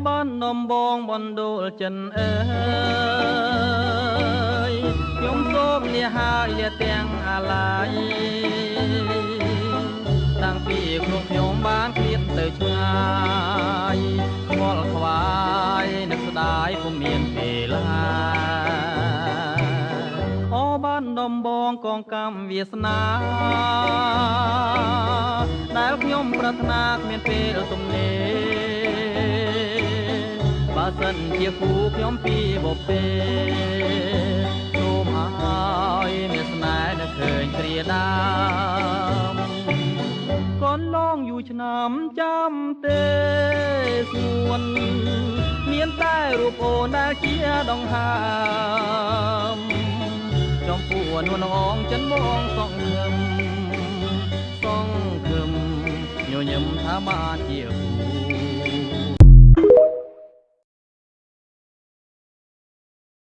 បាននំបងបណ្ដូលចិនអើយខ្ញុំសូមលាហើយលាទាំងអាឡ័យតាំងពីក្នុងខ្ញុំបានឃ្លាតទៅឆ្ងាយខ្វល់ខ្វាយនឹកស្ដាយពុំមានពេលឡាអូបាននំបងកងកម្មវាសនាដែលខ្ញុំប្រាថ្នាគ្មានពេលទំនេរបើសិនជាគូខ្ញុំពីបពេសូមឲ្យមានស្នេហ៍នឹកឃើញគ្រាដើមកូនឡងយូរឆ្នាំចាំទេស្ងួនមានតែរូបអូនដែលជាដង្ហើមចំពោះនួនងចិនមកសងខឹមញញឹមថាបានជា